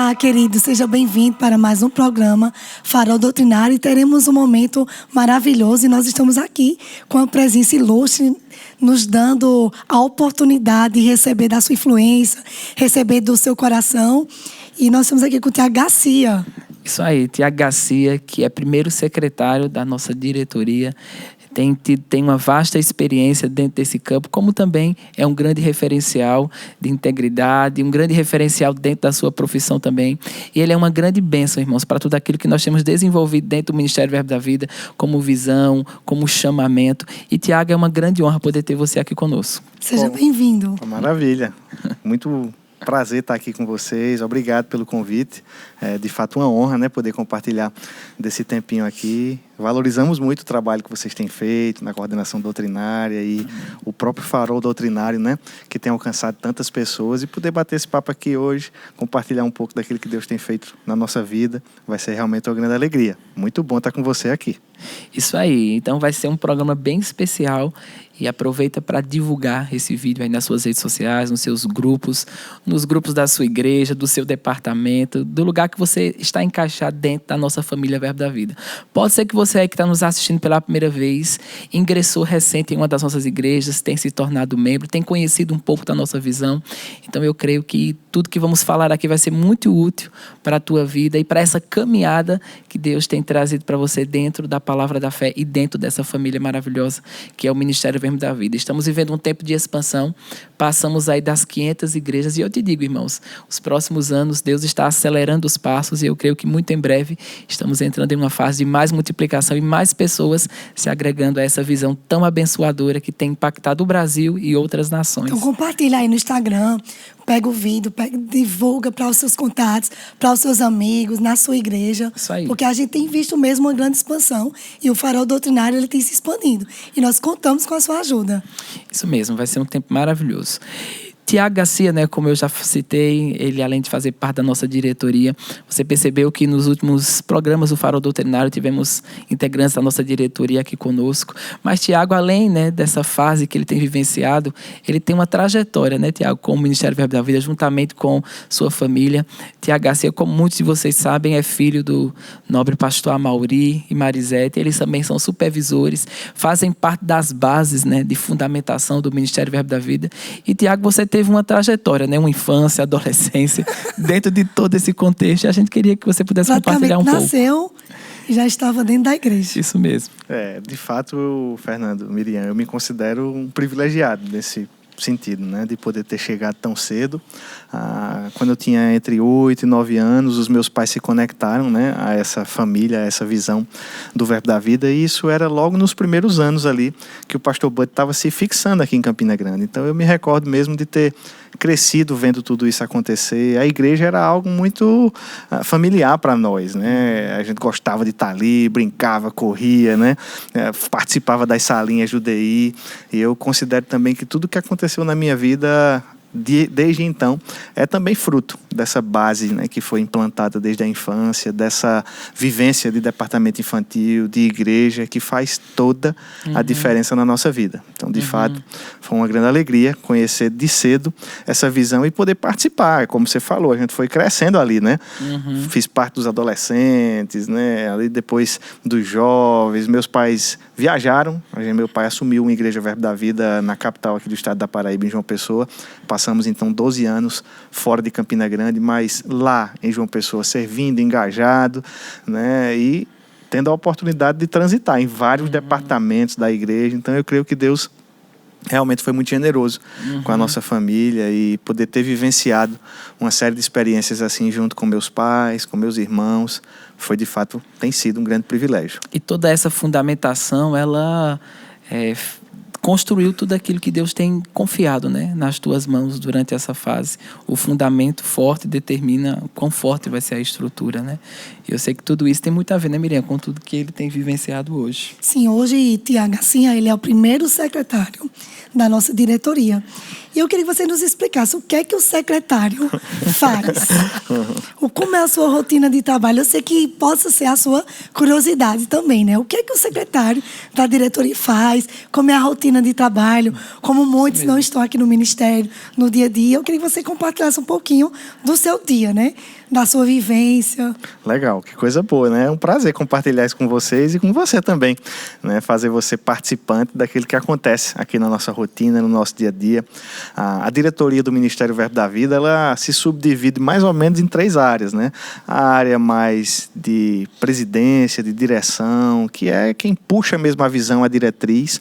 Olá, querido, seja bem-vindo para mais um programa Farol Doutrinário e teremos um momento maravilhoso e nós estamos aqui com a presença ilustre, nos dando a oportunidade de receber da sua influência, receber do seu coração. E nós estamos aqui com o Tiago Garcia. Isso aí, Tiago Garcia, que é primeiro secretário da nossa diretoria, tem uma vasta experiência dentro desse campo, como também é um grande referencial de integridade, um grande referencial dentro da sua profissão também. E ele é uma grande bênção, irmãos, para tudo aquilo que nós temos desenvolvido dentro do Ministério Verbo da Vida, como visão, como chamamento. E, Tiago, é uma grande honra poder ter você aqui conosco. Seja bem-vindo. Maravilha. Muito prazer estar aqui com vocês. Obrigado pelo convite. É de fato uma honra, né, poder compartilhar desse tempinho aqui. Valorizamos muito o trabalho que vocês têm feito na coordenação doutrinária e o próprio Farol Doutrinário, né, que tem alcançado tantas pessoas, e poder bater esse papo aqui hoje, compartilhar um pouco daquilo que Deus tem feito na nossa vida, vai ser realmente uma grande alegria. Muito bom estar com você aqui. Isso aí. Então vai ser um programa bem especial e aproveita para divulgar esse vídeo aí nas suas redes sociais, nos seus grupos, nos grupos da sua igreja, do seu departamento, do lugar que você está encaixado dentro da nossa família Verbo da Vida. Pode ser que você aí que está nos assistindo pela primeira vez, ingressou recente em uma das nossas igrejas, tem se tornado membro, tem conhecido um pouco da nossa visão. Então eu creio que tudo que vamos falar aqui vai ser muito útil para a tua vida e para essa caminhada que Deus tem trazido para você dentro da palavra da fé e dentro dessa família maravilhosa que é o Ministério Verbo da Vida. Estamos vivendo um tempo de expansão, passamos aí das 500 igrejas e eu te digo, irmãos, os próximos anos Deus está acelerando os passos e eu creio que muito em breve estamos entrando em uma fase de mais multiplicação e mais pessoas se agregando a essa visão tão abençoadora que tem impactado o Brasil e outras nações. Então compartilha aí no Instagram, pega o vídeo, divulga para os seus contatos, para os seus amigos, na sua igreja. Isso aí. Porque a gente tem visto mesmo uma grande expansão e o Farol Doutrinário ele tem se expandindo. E nós contamos com a sua ajuda. Isso mesmo, vai ser um tempo maravilhoso. Tiago Garcia, né, como eu já citei, ele além de fazer parte da nossa diretoria, você percebeu que nos últimos programas do Farol Doutrinário tivemos integrantes da nossa diretoria aqui conosco, mas Tiago, além, né, dessa fase que ele tem vivenciado, ele tem uma trajetória, né, Tiago, com o Ministério Verbo da Vida, juntamente com sua família. Tiago Garcia, como muitos de vocês sabem, é filho do nobre pastor Amauri e Marisete, eles também são supervisores, fazem parte das bases, né, de fundamentação do Ministério Verbo da Vida. E Tiago, você teve uma trajetória, né? Uma infância, adolescência, dentro de todo esse contexto. E a gente queria que você pudesse compartilhar um pouco. Nasceu e já estava dentro da igreja. Isso mesmo. De fato, Fernando, Miriam, eu me considero um privilegiado nesse sentido, né, de poder ter chegado tão cedo. Quando eu tinha entre 8 e 9 anos, os meus pais se conectaram, né, a essa família, a essa visão do Verbo da Vida, e isso era logo nos primeiros anos ali que o pastor Bud estava se fixando aqui em Campina Grande. Então eu me recordo mesmo de ter crescido vendo tudo isso acontecer. A igreja era algo muito familiar para nós, né? A gente gostava de estar ali, brincava, corria, né? Participava das salinhas do DI, e eu considero também que tudo que aconteceu na minha vida desde então é também fruto dessa base, né, que foi implantada desde a infância, dessa vivência de departamento infantil, de igreja, que faz toda a diferença na nossa vida. Então, de fato, foi uma grande alegria conhecer de cedo essa visão e poder participar. Como você falou, a gente foi crescendo ali, né? Fiz parte dos adolescentes, né? Ali depois dos jovens. Meus pais viajaram. Meu pai assumiu uma igreja Verbo da Vida na capital aqui do estado da Paraíba, em João Pessoa. Passamos, então, 12 anos fora de Campina Grande, mas lá em João Pessoa, servindo, engajado, né? E tendo a oportunidade de transitar em vários departamentos da igreja. Então, eu creio que Deus realmente foi muito generoso com a nossa família, e poder ter vivenciado uma série de experiências assim junto com meus pais, com meus irmãos, foi de fato, tem sido um grande privilégio. E toda essa fundamentação, ela construiu tudo aquilo que Deus tem confiado, né, nas tuas mãos durante essa fase. O fundamento forte determina quão forte vai ser a estrutura, né? E eu sei que tudo isso tem muito a ver, né, Miriam, com tudo que ele tem vivenciado hoje. Sim, hoje Tiago Garcia, ele é o primeiro secretário da nossa diretoria. E eu queria que você nos explicasse o que é que o secretário faz. Como é a sua rotina de trabalho? Eu sei que possa ser a sua curiosidade também, né? O que é que o secretário da diretoria faz? Como é a rotina de trabalho? Como muitos não estão aqui no ministério, no dia a dia. Eu queria que você compartilhasse um pouquinho do seu dia, né? da sua vivência. Legal, que coisa boa, né? É um prazer compartilhar isso com vocês e com você também, né? Fazer você participante daquilo que acontece aqui na nossa rotina, no nosso dia a dia. A diretoria do Ministério Verbo da Vida, ela se subdivide mais ou menos em 3 áreas, né? A área mais de presidência, de direção, que é quem puxa mesmo a visão, a diretriz,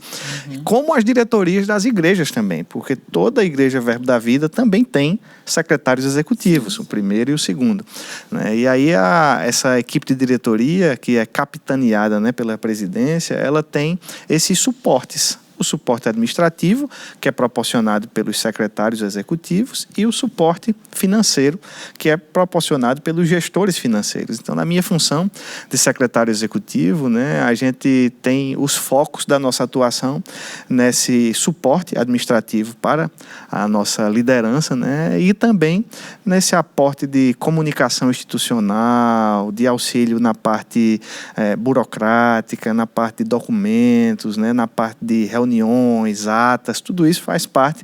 como as diretorias das igrejas também, porque toda a Igreja Verbo da Vida também tem secretários executivos, o primeiro e o segundo, né? E aí essa equipe de diretoria, que é capitaneada, né, pela presidência, ela tem esses suportes. O suporte administrativo, que é proporcionado pelos secretários executivos, e o suporte financeiro, que é proporcionado pelos gestores financeiros. Então, na minha função de secretário executivo, né, a gente tem os focos da nossa atuação nesse suporte administrativo para a nossa liderança, né, e também nesse aporte de comunicação institucional, de auxílio na parte burocrática, na parte de documentos, né, na parte de reuniões, atas, tudo isso faz parte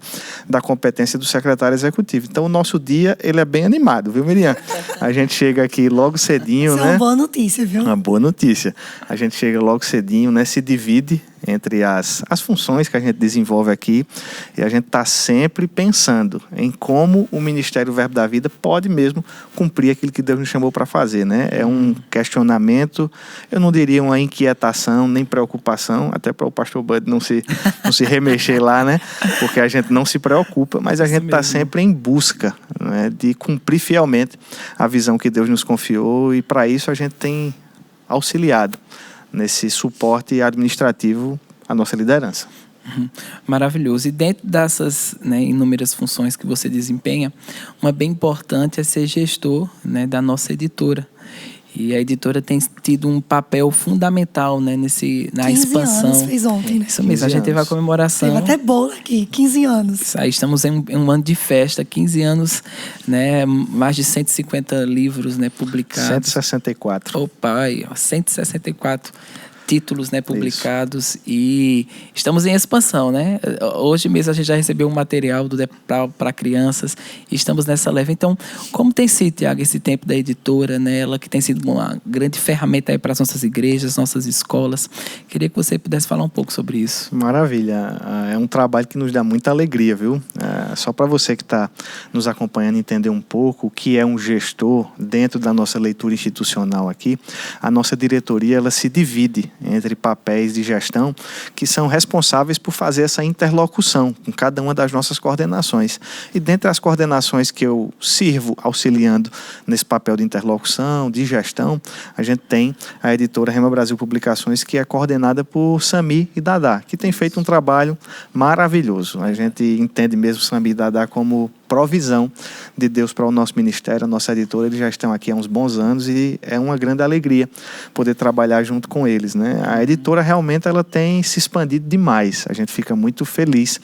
da competência do secretário executivo. Então, o nosso dia, ele é bem animado, viu, Miriam? A gente chega aqui logo cedinho, Isso né? é uma boa notícia, viu? Uma boa notícia. A gente chega logo cedinho, né? Se divide entre as funções que a gente desenvolve aqui, e a gente está sempre pensando em como o Ministério Verbo da Vida pode mesmo cumprir aquilo que Deus nos chamou para fazer, né? É um questionamento, eu não diria uma inquietação, nem preocupação, até para o pastor Bud não se remexer lá, né? Porque a gente não se preocupa, mas a gente está sempre em busca, né, de cumprir fielmente a visão que Deus nos confiou, e para isso a gente tem auxiliado nesse suporte administrativo à nossa liderança. Maravilhoso. E dentro dessas, né, inúmeras funções que você desempenha, uma bem importante é ser gestor, né, da nossa editora. E a editora tem tido um papel fundamental, né, na 15 expansão. anos fez ontem, né? Isso mesmo, a gente teve a comemoração. Teve até bolo aqui, 15 anos. Aí estamos em um ano de festa, 15 anos, né, mais de 150 livros, né, publicados. 164. Opa, 164 títulos, né, publicados. Isso. E estamos em expansão, né? Hoje mesmo a gente já recebeu um material para crianças e estamos nessa leva. Então, como tem sido, Tiago, esse tempo da editora, né? Ela que tem sido uma grande ferramenta aí para as nossas igrejas, nossas escolas. Queria que você pudesse falar um pouco sobre isso. Maravilha. É um trabalho que nos dá muita alegria, viu? Só para você que está nos acompanhando entender um pouco o que é um gestor dentro da nossa leitura institucional aqui, a nossa diretoria, ela se divide entre papéis de gestão que são responsáveis por fazer essa interlocução com cada uma das nossas coordenações. E dentre as coordenações que eu sirvo auxiliando nesse papel de interlocução, de gestão, a gente tem a editora Rema Brasil Publicações, que é coordenada por Sami e Dadá, que tem feito um trabalho maravilhoso. A gente entende mesmo Sami e Dadá como provisão de Deus para o nosso ministério, a nossa editora. Eles já estão aqui há uns bons anos e é uma grande alegria poder trabalhar junto com eles, né? A editora realmente ela tem se expandido demais. A gente fica muito feliz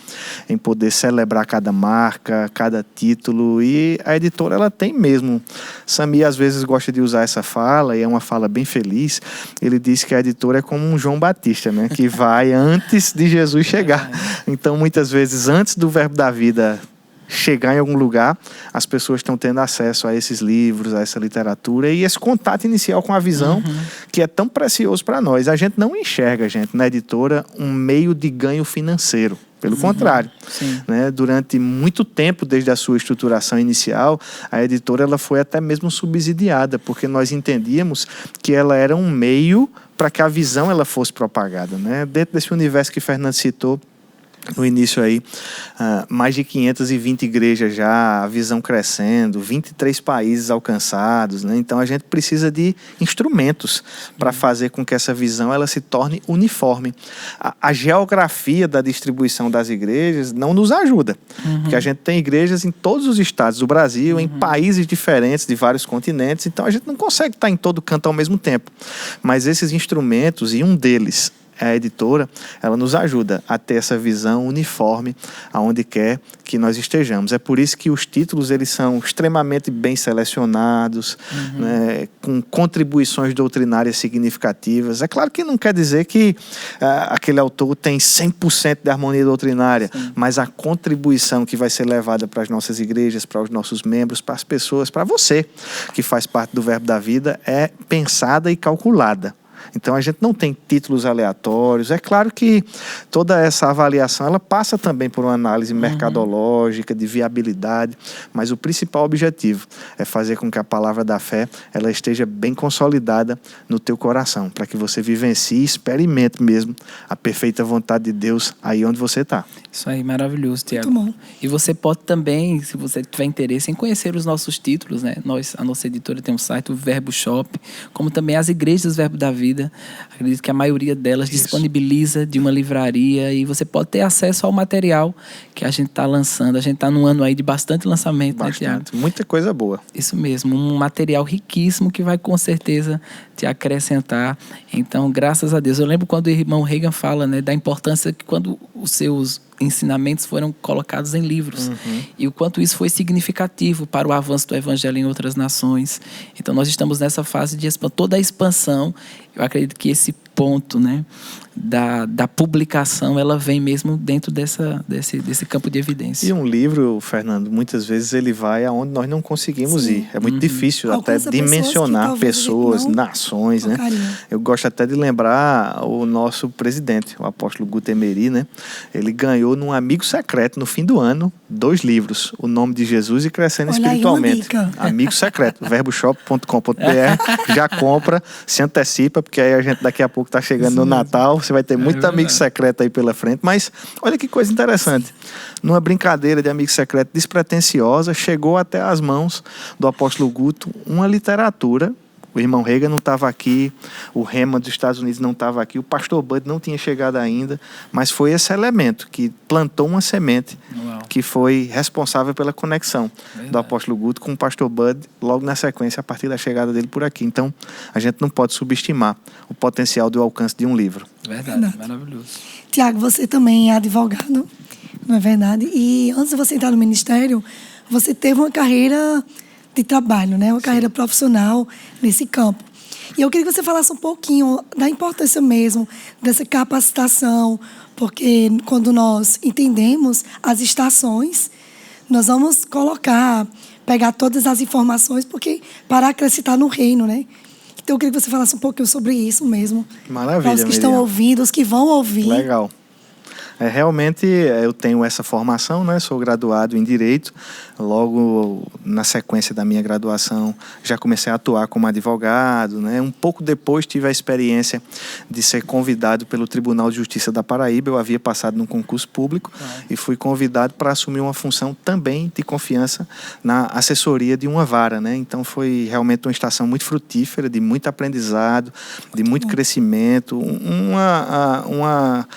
em poder celebrar cada marca, cada título, e a editora ela tem mesmo. Sami às vezes gosta de usar essa fala, e é uma fala bem feliz. Ele diz que a editora é como um João Batista, né? Que vai antes de Jesus chegar. Então, muitas vezes, antes do Verbo da Vida chegar em algum lugar, as pessoas estão tendo acesso a esses livros, a essa literatura e esse contato inicial com a visão que é tão precioso para nós. A gente não enxerga, gente, na editora um meio de ganho financeiro. Pelo contrário, né? Durante muito tempo, desde a sua estruturação inicial, a editora ela foi até mesmo subsidiada, porque nós entendíamos que ela era um meio para que a visão ela fosse propagada, né? Dentro desse universo que Fernando citou no início aí, mais de 520 igrejas já, a visão crescendo, 23 países alcançados, né? Então a gente precisa de instrumentos para fazer com que essa visão ela se torne uniforme. A geografia da distribuição das igrejas não nos ajuda, porque a gente tem igrejas em todos os estados do Brasil, em países diferentes de vários continentes, então a gente não consegue estar em todo canto ao mesmo tempo. Mas esses instrumentos, e um deles a editora, ela nos ajuda a ter essa visão uniforme aonde quer que nós estejamos. É por isso que os títulos eles são extremamente bem selecionados, né, com contribuições doutrinárias significativas. É claro que não quer dizer que aquele autor tem 100% de harmonia doutrinária, mas a contribuição que vai ser levada para as nossas igrejas, para os nossos membros, para as pessoas, para você que faz parte do Verbo da Vida, é pensada e calculada. Então a gente não tem títulos aleatórios. É claro que toda essa avaliação ela passa também por uma análise mercadológica, de viabilidade, mas o principal objetivo é fazer com que a palavra da fé ela esteja bem consolidada no teu coração, para que você vivencie e experimente mesmo a perfeita vontade de Deus aí onde você está. Isso aí, maravilhoso, Tiago. Muito bom. E você pode também, se você tiver interesse em conhecer os nossos títulos, né? A nossa editora tem um site, o Verbo Shop, como também as igrejas do Verbo da Vida. Acredito que a maioria delas disponibiliza de uma livraria e você pode ter acesso ao material que a gente está lançando. A gente está num ano aí de bastante lançamento, né, Tiago? Muita coisa boa. Isso mesmo, um material riquíssimo que vai com certeza te acrescentar. Então, graças a Deus. Eu lembro quando o irmão Reagan fala, né, da importância que quando os seus ensinamentos foram colocados em livros e o quanto isso foi significativo para o avanço do evangelho em outras nações. Então nós estamos nessa fase de expansão, toda a expansão. Eu acredito que esse ponto, né, da publicação, ela vem mesmo dentro desse campo de evidência. E um livro, Fernando, muitas vezes ele vai aonde nós não conseguimos ir. É muito difícil até dimensionar pessoas, nações, né? Eu gosto até de lembrar o nosso presidente, o apóstolo Gutemeri, né? Ele ganhou num amigo secreto no fim do ano 2 livros, O Nome de Jesus e Crescendo Espiritualmente. Amigo secreto, verboshop.com.br. Já compra, se antecipa, porque aí a gente daqui a pouco está chegando no Natal. Você vai ter muito amigo secreto aí pela frente. Mas olha que coisa interessante. Numa brincadeira de amigo secreto despretensiosa, chegou até as mãos do apóstolo Guto uma literatura. O irmão Reagan não estava aqui, o Rema dos Estados Unidos não estava aqui, o pastor Bud não tinha chegado ainda, mas foi esse elemento que plantou uma semente que foi responsável pela conexão do apóstolo Guto com o pastor Bud logo na sequência, a partir da chegada dele por aqui. Então, a gente não pode subestimar o potencial do alcance de um livro. Verdade. Maravilhoso. Tiago, você também é advogado, não é verdade? E antes de você entrar no ministério, você teve uma carreira de trabalho, né? Uma carreira profissional nesse campo. E eu queria que você falasse um pouquinho da importância mesmo dessa capacitação, porque quando nós entendemos as estações, nós vamos pegar todas as informações para acrescentar no reino, né? Então eu queria que você falasse um pouquinho sobre isso mesmo. Maravilha, para os que estão ouvindo, os que vão ouvir. Legal. Realmente eu tenho essa formação, né? Sou graduado em Direito. Logo na sequência da minha graduação já comecei a atuar como advogado, né? Um pouco depois tive a experiência de ser convidado pelo Tribunal de Justiça da Paraíba. Eu havia passado num concurso público e fui convidado para assumir uma função também de confiança na assessoria de uma vara, né? Então foi realmente uma estação muito frutífera, de muito aprendizado, de muito crescimento, uma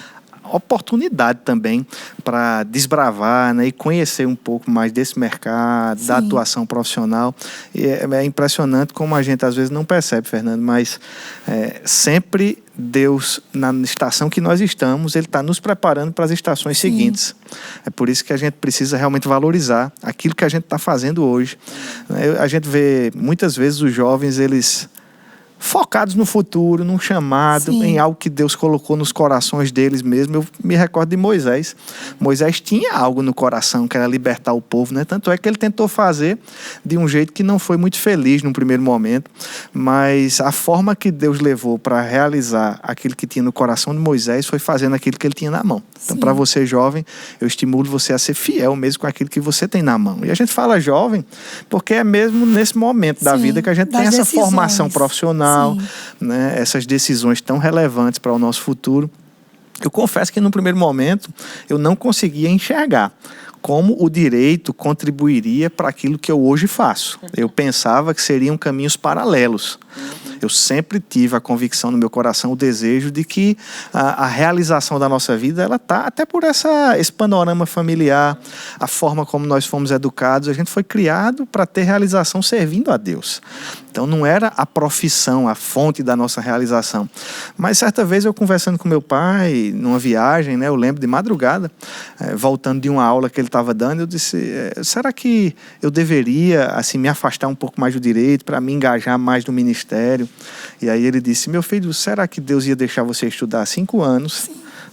oportunidade também para desbravar, né, e conhecer um pouco mais desse mercado, da atuação profissional. E é impressionante como a gente às vezes não percebe, Fernando, mas sempre Deus, na estação que nós estamos, Ele está nos preparando para as estações seguintes. É por isso que a gente precisa realmente valorizar aquilo que a gente está fazendo hoje. A gente vê muitas vezes os jovens, eles focados no futuro, num chamado, em algo que Deus colocou nos corações deles mesmo. Eu me recordo de Moisés. Moisés tinha algo no coração, que era libertar o povo, né? Tanto é que ele tentou fazer de um jeito que não foi muito feliz no primeiro momento, mas a forma que Deus levou para realizar aquilo que tinha no coração de Moisés foi fazendo aquilo que ele tinha na mão. Então, para você jovem, eu estimulo você a ser fiel mesmo com aquilo que você tem na mão. E a gente fala jovem porque é mesmo nesse momento da vida que a gente tem essa formação profissional, né, essas decisões tão relevantes para o nosso futuro. Eu confesso que no primeiro momento eu não conseguia enxergar como o direito contribuiria para aquilo que eu hoje faço. Eu pensava que seriam caminhos paralelos. Eu sempre tive a convicção no meu coração, o desejo de que a realização da nossa vida, ela está até por esse panorama familiar, a forma como nós fomos educados. A gente foi criado para ter realização servindo a Deus. Então não era a profissão, a fonte da nossa realização. Mas certa vez eu conversando com meu pai, numa viagem, né, eu lembro de madrugada, voltando de uma aula que ele estava dando, eu disse, será que eu deveria assim, me afastar um pouco mais do direito para me engajar mais no ministério? E aí ele disse, meu filho, será que Deus ia deixar você estudar 5 anos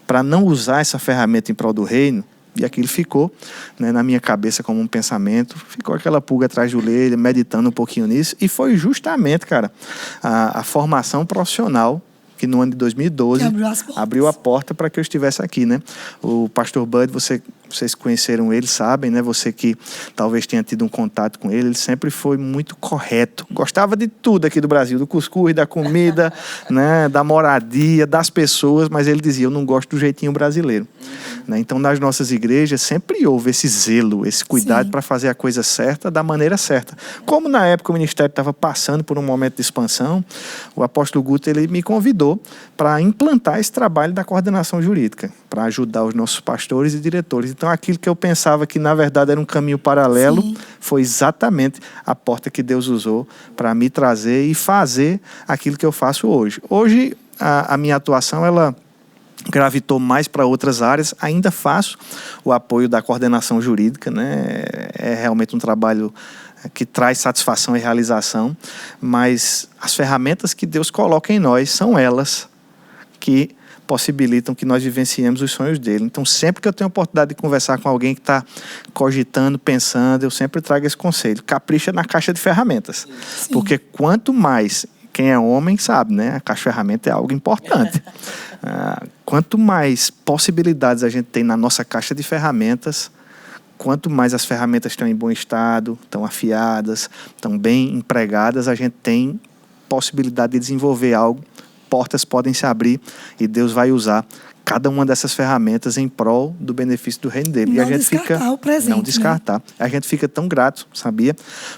para não usar essa ferramenta em prol do reino? E aquilo ficou, né, na minha cabeça como um pensamento, ficou aquela pulga atrás da orelha, meditando um pouquinho nisso, e foi justamente, cara, a formação profissional que no ano de 2012 abriu a porta para que eu estivesse aqui, né? O pastor Bud, vocês conheceram ele, sabem, né? Você que talvez tenha tido um contato com ele sempre foi muito correto. Gostava de tudo aqui do Brasil, do cuscuz, da comida, né? Da moradia, das pessoas, mas ele dizia, eu não gosto do jeitinho brasileiro. Né? Então, nas nossas igrejas, sempre houve esse zelo, esse cuidado para fazer a coisa certa, da maneira certa. Como na época o ministério estava passando por um momento de expansão, o apóstolo Guto, ele me convidou para implantar esse trabalho da coordenação jurídica, para ajudar os nossos pastores e diretores. Então, aquilo que eu pensava que, na verdade, era um caminho paralelo, foi exatamente a porta que Deus usou para me trazer e fazer aquilo que eu faço hoje. Hoje, a minha atuação, ela gravitou mais para outras áreas. Ainda faço o apoio da coordenação jurídica, né? É realmente um trabalho que traz satisfação e realização, mas as ferramentas que Deus coloca em nós são elas que possibilitam que nós vivenciemos os sonhos dele. Então, sempre que eu tenho a oportunidade de conversar com alguém que está cogitando, pensando, eu sempre trago esse conselho. Capricha na caixa de ferramentas. Sim. Porque quanto mais, quem é homem sabe, né? A caixa de ferramentas é algo importante. Quanto mais possibilidades a gente tem na nossa caixa de ferramentas, quanto mais as ferramentas estão em bom estado, estão afiadas, estão bem empregadas, a gente tem possibilidade de desenvolver algo, portas podem se abrir e Deus vai usar cada uma dessas ferramentas em prol do benefício do reino dele. Não, e a gente descartar o presente. Não descartar. Né? A gente fica tão grato, sabia?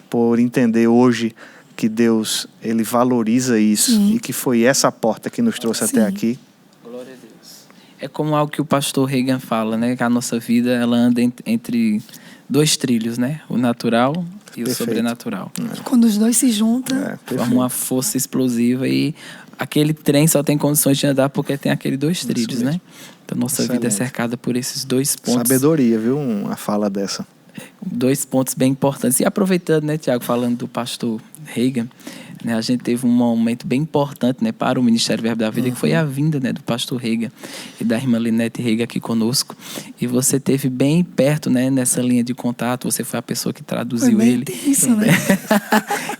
Por entender hoje que Deus, ele valoriza isso. Sim. E que foi essa porta que nos trouxe até aqui. Glória a Deus. É como algo que o pastor Reagan fala, né? Que a nossa vida, ela anda entre 2 trilhos, né? O natural e o sobrenatural. Quando os dois se juntam, forma uma força explosiva e aquele trem só tem condições de andar porque tem aqueles 2 trilhos, né? Então, nossa vida é cercada por esses 2 pontos. Sabedoria, viu? Uma fala dessa. 2 pontos bem importantes. E aproveitando, né, Tiago, falando do pastor Reagan, né, a gente teve um momento bem importante, né, para o Ministério Verbo da Vida, que foi a vinda, né, do pastor Reagan e da irmã Linete Reagan aqui conosco. E você esteve bem perto, né, nessa linha de contato. Você foi a pessoa que traduziu ele. Isso, né?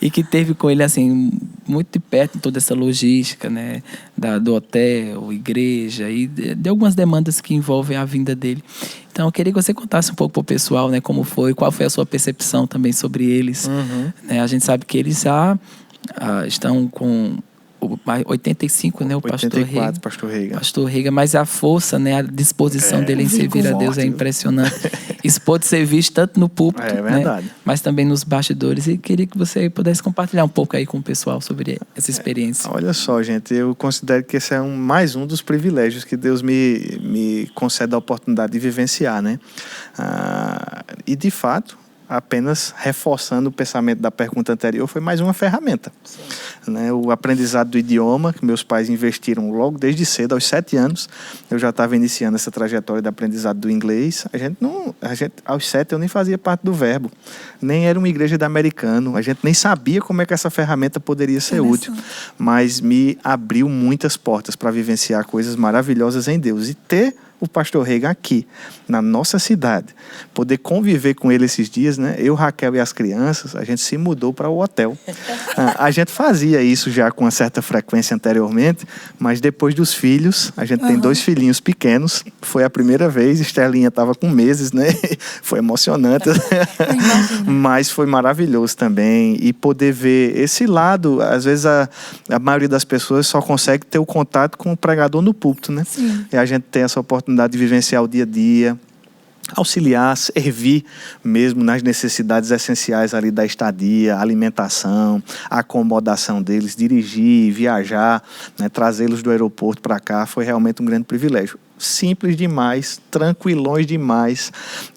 E que teve com ele, assim, muito de perto em toda essa logística, né, do hotel, igreja e de algumas demandas que envolvem a vinda dele. Então, eu queria que você contasse um pouco para o pessoal, né, como foi, qual foi a sua percepção também sobre eles. Né, a gente sabe que eles já estão com 85, né, o 84, pastor Reagan, mas a força, né, a disposição dele em servir a Deus é impressionante. Isso pode ser visto tanto no púlpito, né, mas também nos bastidores. E queria que você pudesse compartilhar um pouco aí com o pessoal sobre essa experiência. Olha só, gente, eu considero que esse é mais um dos privilégios que Deus me concede a oportunidade de vivenciar, né? E de fato, apenas reforçando o pensamento da pergunta anterior, foi mais uma ferramenta. Né? O aprendizado do idioma, que meus pais investiram logo desde cedo, aos 7 anos, eu já estava iniciando essa trajetória de aprendizado do inglês. Aos 7 eu nem fazia parte do Verbo, nem era uma igreja de americano, a gente nem sabia como é que essa ferramenta poderia ser útil, mas me abriu muitas portas para vivenciar coisas maravilhosas em Deus. E ter o pastor Reagan aqui, na nossa cidade, poder conviver com ele esses dias, né? Eu, Raquel e as crianças, a gente se mudou para o hotel. A gente fazia isso já com uma certa frequência anteriormente, mas depois dos filhos, a gente tem 2 filhinhos pequenos, foi a primeira vez, Estelinha estava com meses, né? Foi emocionante, mas foi maravilhoso também, e poder ver esse lado, às vezes a maioria das pessoas só consegue ter o contato com o pregador no púlpito, né? Sim. E a gente tem essa oportunidade de vivenciar o dia a dia, auxiliar, servir mesmo nas necessidades essenciais ali da estadia, alimentação, acomodação deles, dirigir, viajar, né, trazê-los do aeroporto para cá, foi realmente um grande privilégio. Simples demais, tranquilões demais,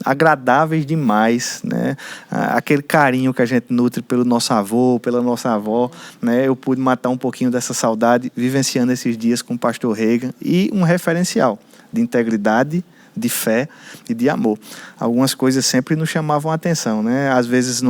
agradáveis demais, né? Aquele carinho que a gente nutre pelo nosso avô, pela nossa avó, né? Eu pude matar um pouquinho dessa saudade vivenciando esses dias com o pastor Reagan, e um referencial de integridade, de fé e de amor. Algumas coisas sempre nos chamavam a atenção, né? Às vezes,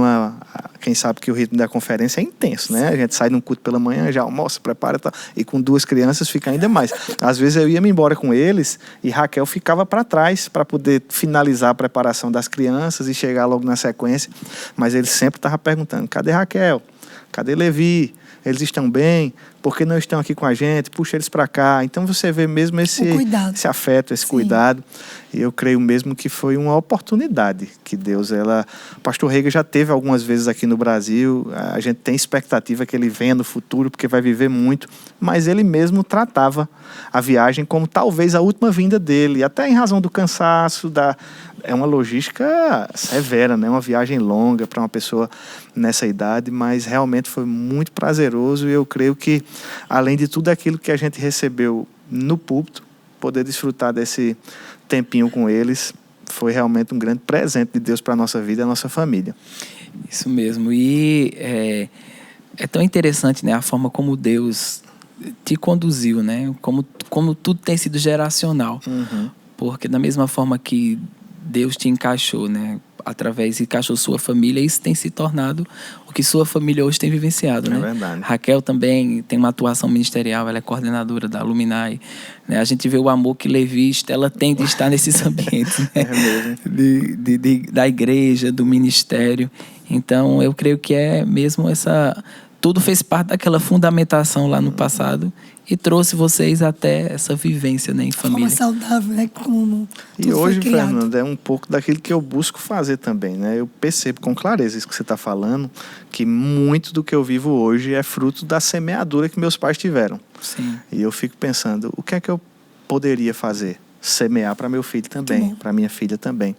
quem sabe que o ritmo da conferência é intenso, né? A gente sai num culto pela manhã, já almoça, prepara, tá, e com 2 crianças fica ainda mais. Às vezes eu ia me embora com eles e Raquel ficava para trás para poder finalizar a preparação das crianças e chegar logo na sequência, mas ele sempre estava perguntando: cadê Raquel? Cadê Levi? Eles estão bem? Por que não estão aqui com a gente? Puxa eles para cá. Então você vê mesmo esse afeto, esse cuidado. E eu creio mesmo que foi uma oportunidade que Deus... O pastor Reagan já teve algumas vezes aqui no Brasil. A gente tem expectativa que ele venha no futuro, porque vai viver muito. Mas ele mesmo tratava a viagem como talvez a última vinda dele. Até em razão do cansaço, é uma logística severa, né? Uma viagem longa para uma pessoa nessa idade, mas realmente foi muito prazeroso, e eu creio que, além de tudo aquilo que a gente recebeu no púlpito, poder desfrutar desse tempinho com eles foi realmente um grande presente de Deus para a nossa vida e a nossa família. Isso mesmo. E é tão interessante, né, a forma como Deus te conduziu, né? Como tudo tem sido geracional. Uhum. Porque da mesma forma que Deus te encaixou, né? Encaixou sua família, isso tem se tornado o que sua família hoje tem vivenciado, né? É verdade. Raquel também tem uma atuação ministerial, ela é coordenadora da Luminai, né? A gente vê o amor que Levi e Estela tem de estar nesses ambientes, né? É mesmo. Da igreja, do ministério. Então, eu creio que é mesmo tudo fez parte daquela fundamentação lá no passado e trouxe vocês até essa vivência, né, em família. De forma saudável, né? Como e hoje, Fernando, é um pouco daquilo que eu busco fazer também, né? Eu percebo com clareza isso que você está falando, que muito do que eu vivo hoje é fruto da semeadura que meus pais tiveram. Sim. E eu fico pensando, o que é que eu poderia fazer? Semear para meu filho também, para minha filha também,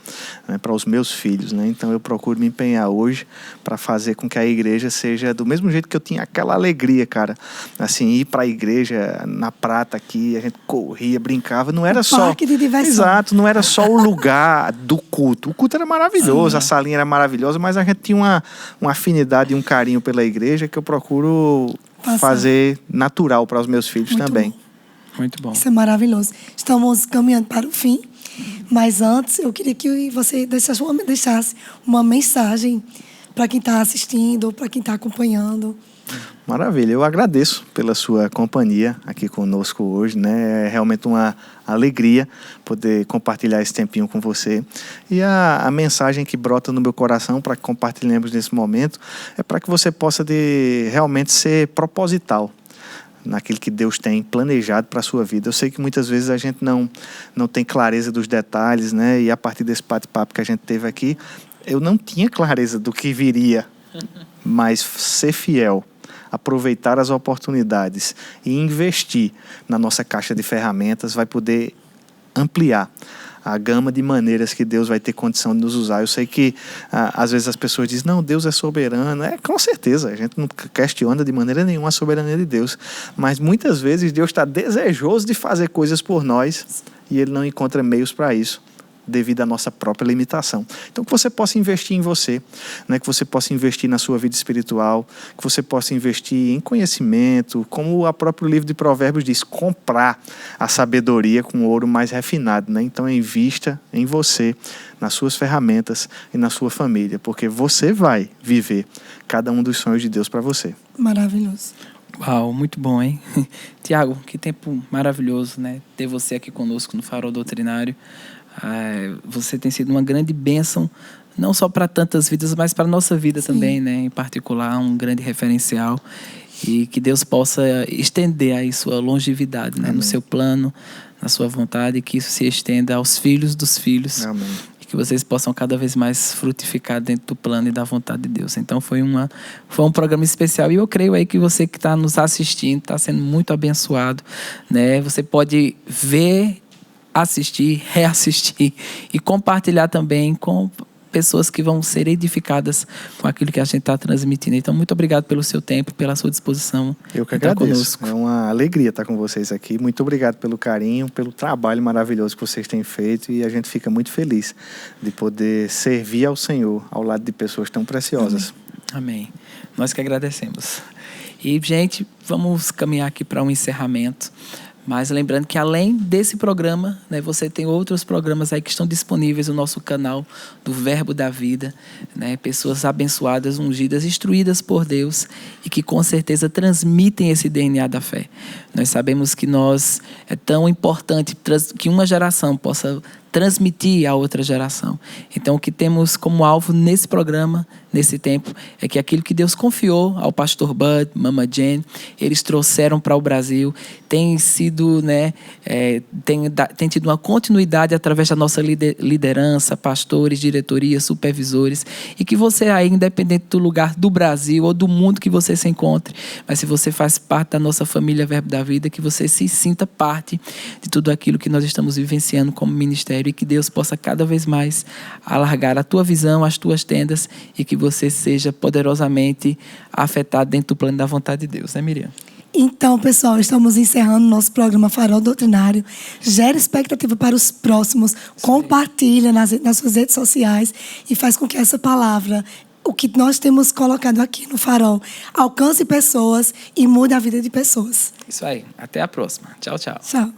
né, para os meus filhos, né? Então eu procuro me empenhar hoje para fazer com que a igreja seja do mesmo jeito que eu tinha aquela alegria, cara, assim, ir para a igreja na Prata aqui, a gente corria, brincava, não era só parque de diversão. Exato, não era só o lugar do culto. O culto era maravilhoso, a salinha era maravilhosa, mas a gente tinha uma afinidade e um carinho pela igreja que eu procuro fazer natural para os meus filhos muito também. Bom. Muito bom. Isso é maravilhoso. Estamos caminhando para o fim, mas antes eu queria que você deixasse uma mensagem para quem está assistindo, para quem está acompanhando. Maravilha, eu agradeço pela sua companhia aqui conosco hoje, né? É realmente uma alegria poder compartilhar esse tempinho com você. E a mensagem que brota no meu coração para que compartilhemos nesse momento é para que você possa realmente ser proposital naquilo que Deus tem planejado para a sua vida. Eu sei que muitas vezes a gente não tem clareza dos detalhes, né? E a partir desse bate-papo que a gente teve aqui, eu não tinha clareza do que viria, mas ser fiel, aproveitar as oportunidades e investir na nossa caixa de ferramentas vai poder ampliar a gama de maneiras que Deus vai ter condição de nos usar. Eu sei que às vezes as pessoas dizem, não, Deus é soberano. Com certeza, a gente não questiona de maneira nenhuma a soberania de Deus, mas muitas vezes Deus está desejoso de fazer coisas por nós e Ele não encontra meios para isso, devido à nossa própria limitação. Então, que você possa investir em você, né? Que você possa investir na sua vida espiritual, que você possa investir em conhecimento, como o próprio livro de Provérbios diz, comprar a sabedoria com ouro mais refinado, né? Então, invista em você, nas suas ferramentas e na sua família, porque você vai viver cada um dos sonhos de Deus para você. Maravilhoso. Uau, muito bom, hein? Tiago, que tempo maravilhoso, né? Ter você aqui conosco no Farol Doutrinário. Você tem sido uma grande bênção, não só para tantas vidas, mas para a nossa vida também, né? Em particular, um grande referencial. E que Deus possa estender aí sua longevidade, né? No seu plano, na sua vontade, e que isso se estenda aos filhos dos filhos. Amém. E que vocês possam cada vez mais frutificar dentro do plano e da vontade de Deus. Então foi um programa especial, e eu creio aí que você que está nos assistindo está sendo muito abençoado, né? Você pode ver assistir, reassistir e compartilhar também com pessoas que vão ser edificadas com aquilo que a gente está transmitindo. Então, muito obrigado pelo seu tempo, pela sua disposição. Eu que agradeço. É uma alegria estar com vocês aqui. Muito obrigado pelo carinho, pelo trabalho maravilhoso que vocês têm feito, e a gente fica muito feliz de poder servir ao Senhor ao lado de pessoas tão preciosas. Amém. Nós que agradecemos. E, gente, vamos caminhar aqui para um encerramento. Mas lembrando que além desse programa, né, você tem outros programas aí que estão disponíveis no nosso canal do Verbo da Vida, né, pessoas abençoadas, ungidas, instruídas por Deus e que com certeza transmitem esse DNA da fé. Nós sabemos que é tão importante que uma geração possa transmitir a outra geração. Então, o que temos como alvo nesse programa, nesse tempo, é que aquilo que Deus confiou ao pastor Bud, Mama Jen, eles trouxeram para o Brasil, tem sido, né, tem tido uma continuidade através da nossa liderança, pastores, diretorias, supervisores, e que você aí, independente do lugar do Brasil ou do mundo que você se encontre, mas se você faz parte da nossa família Verbo da Vida, que você se sinta parte de tudo aquilo que nós estamos vivenciando como ministério, e que Deus possa cada vez mais alargar a tua visão, as tuas tendas, e que você seja poderosamente afetado dentro do plano da vontade de Deus, né, Miriam? Então, pessoal, estamos encerrando nosso programa Farol Doutrinário. Gera expectativa para os próximos, compartilha nas suas redes sociais e faz com que essa palavra, o que nós temos colocado aqui no Farol, alcance pessoas e mude a vida de pessoas. Isso aí. Até a próxima. Tchau, tchau. Tchau.